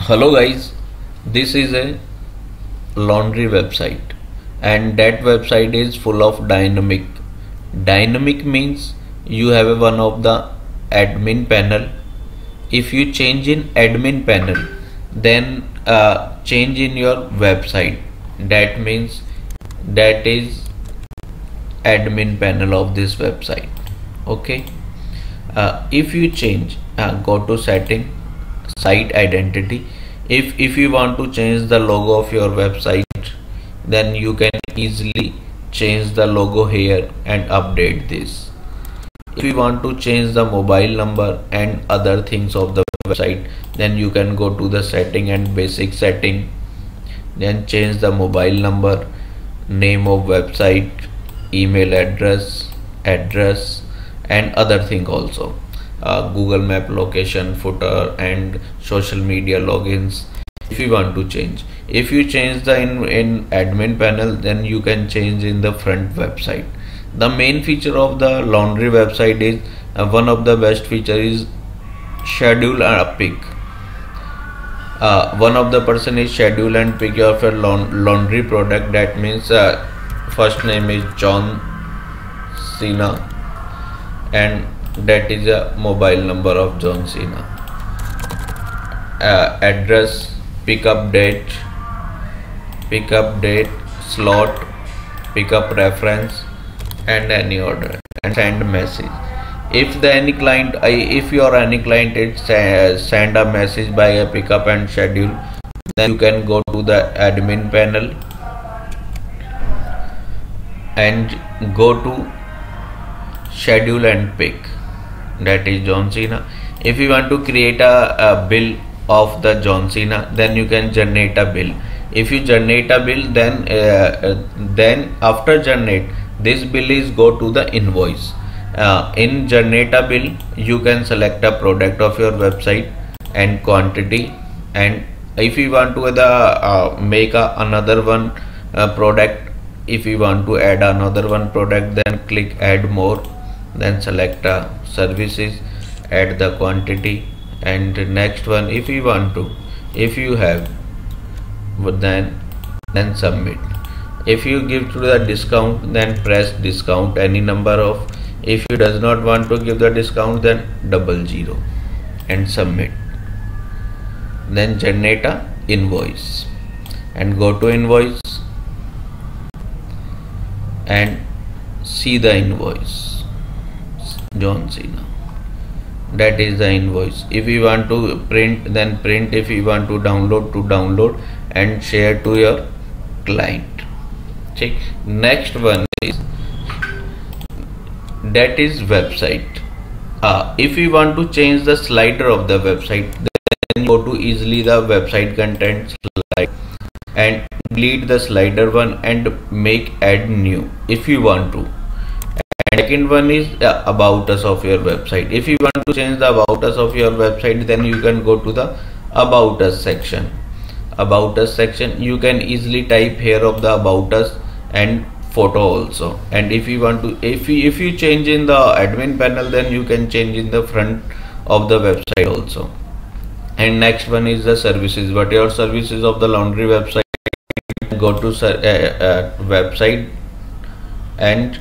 Hello guys, this is a laundry website and that website is full of dynamic. Dynamic means you have one of the admin panel. If you change in admin panel, then change in your website. That means that is admin panel of this website. Okay. If you change, go to setting, site identity. If you want to change the logo of your website, then you can easily change the logo here and update this. If you want to change the mobile number and other things of the website, then you can go to the setting and basic setting, then change the mobile number, name of website, email address, and other thing also. Google map location, footer, and social media logins if you want to change. If you change the in admin panel, then you can change in the front website. The main feature of the laundry website is one of the best feature is schedule and pick. One of the person is schedule and pick of a laundry product. That means first name is John Cena and that is a mobile number of John Cena. Address, pickup date, slot, pickup reference, and any order, and send message. If your any client it send a message by a pickup and schedule, then you can go to the admin panel and go to schedule and pick. That is John Cena. If you want to create a bill of the John Cena, then you can generate a bill. If you generate a bill, then after generate, this bill is go to the invoice. In generate a bill, you can select a product of your website and quantity, and if you want to make another one product, if you want to add another one product, then click add more, then select services, add the quantity, and the next one if you want to, if you have, then submit. If you give to the discount, then press discount any number of. If you does not want to give the discount, then 00 and submit. Then generate a invoice and go to invoice and see the invoice John Cena. That is the invoice. If you want to print, then print. If you want to download and share to your client. Check. Next one is that is website. If you want to change the slider of the website, then go to easily the website content slide and delete the slider one and make add new if you want to. And second one is about us of your website. If you want to change the about us of your website, then you can go to the about us section. About us section, you can easily type here of the about us and photo also. And if you want to, if you change in the admin panel, then you can change in the front of the website also. And next one is the services. What your services of the laundry website? Go to website and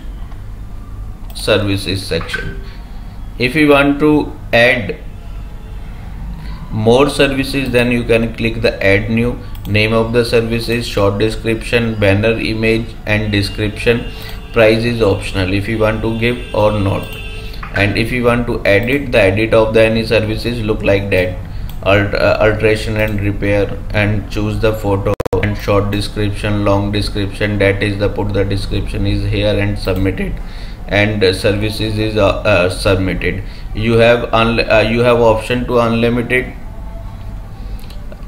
services section. If you want to add more services, then you can click the add new. Name of the services, short description, banner image and description. Price is optional if you want to give or not. And if you want to edit, the edit of the any services look like that. Alteration and repair, and choose the photo and short description, long description, that is the put the description is here and submit it, and services is submitted. You have option to unlimited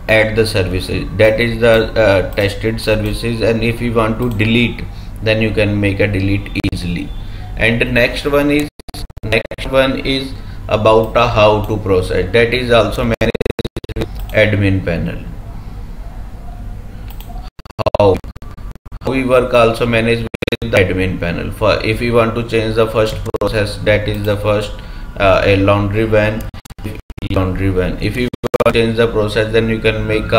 add the services, that is the tested services. And if you want to delete, then you can make a delete easily. And the next one is about how to process, that is also managed with admin panel. How we work also managed with the admin panel. For if you want to change the first process, that is the first a laundry van. If you change the process, then you can make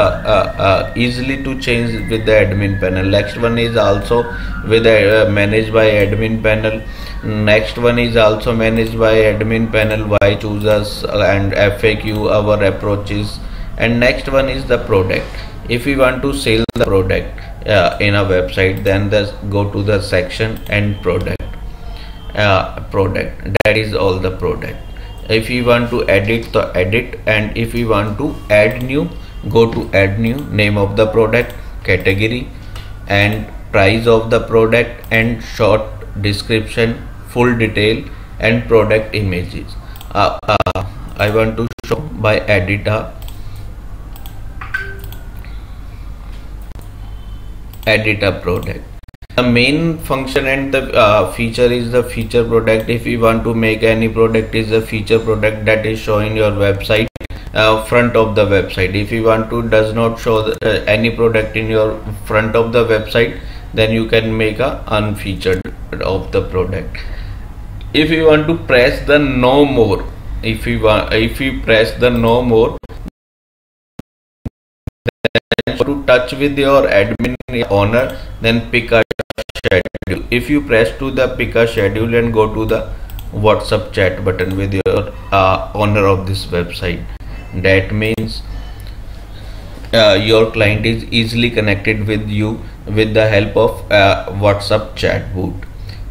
easily to change with the admin panel. Next one is also with managed by admin panel. Next one is also managed by admin panel. Why choose us and FAQ, our approaches. And next one is the product. If we want to sell the product in a website, then go to the section and product. That is all the product. If you want to edit, the edit, and if you want to add new, go to add new, name of the product, category, and price of the product, and short description, full detail, and product images. I want to show by edit a product. The main function and the feature is the feature product. If you want to make any product, is a feature product that is showing your website front of the website. If you want to does not show any product in your front of the website, then you can make a unfeatured of the product. If you want to press the no more, if you press the no more, then to touch with your admin owner, then pick a schedule. If you press to the pick a schedule and go to the WhatsApp chat button with your owner of this website, that means your client is easily connected with you with the help of WhatsApp chat bot.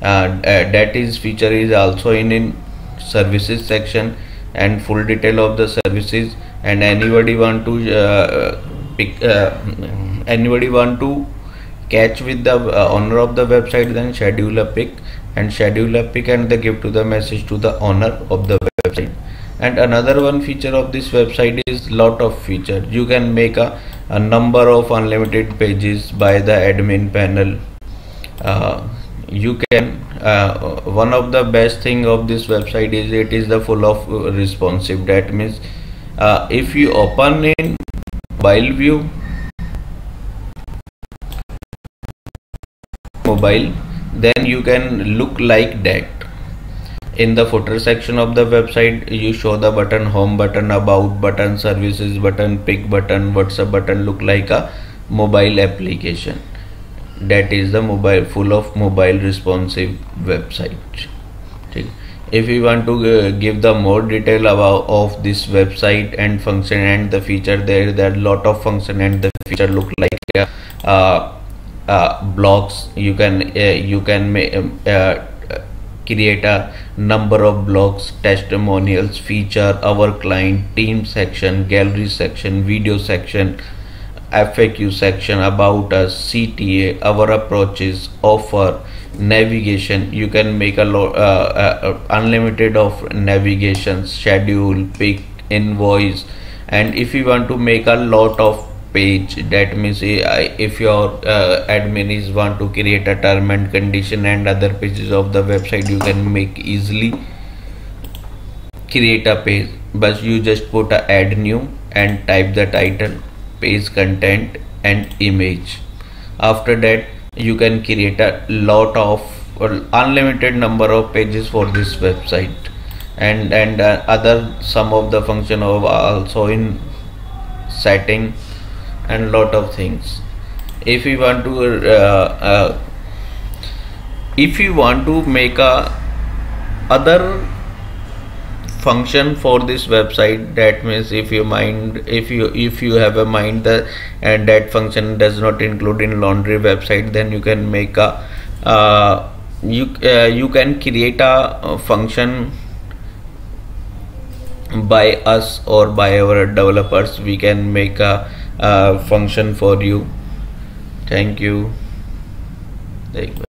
That is feature is also in services section and full detail of the services. And anybody want to anybody want to catch with the owner of the website, then schedule a pick and they give to the message to the owner of the website. And another one feature of this website is lot of feature. You can make a number of unlimited pages by the admin panel. You can one of the best thing of this website is it is the full of responsive. That means if you open in mobile view, then you can look like that. In the footer section of the website, you show the button, home button, about button, services button, pick button, WhatsApp button, look like a mobile application. That is the mobile, full of mobile responsive website. If you want to give the more detail about of this website and function and the feature, there are lot of function and the feature look like blogs. You can create a number of blogs, testimonials, feature, our client, team section, gallery section, video section, FAQ section, about us, CTA, our approaches, offer, navigation. You can make a unlimited of navigations, schedule, pick, invoice. And if you want to make a lot of page, that means if your admin is want to create a term and condition and other pages of the website, you can make easily create a page. But you just put a add new and type the title, page content, and image. After that, you can create a lot of unlimited number of pages for this website. And other some of the function of also in setting and lot of things. If you want to make a other function for this website, that means if you have a mind that and that function does not include in laundry website, then you can make a you can create a function by us or by our developers. We can make a function for you. Thank you.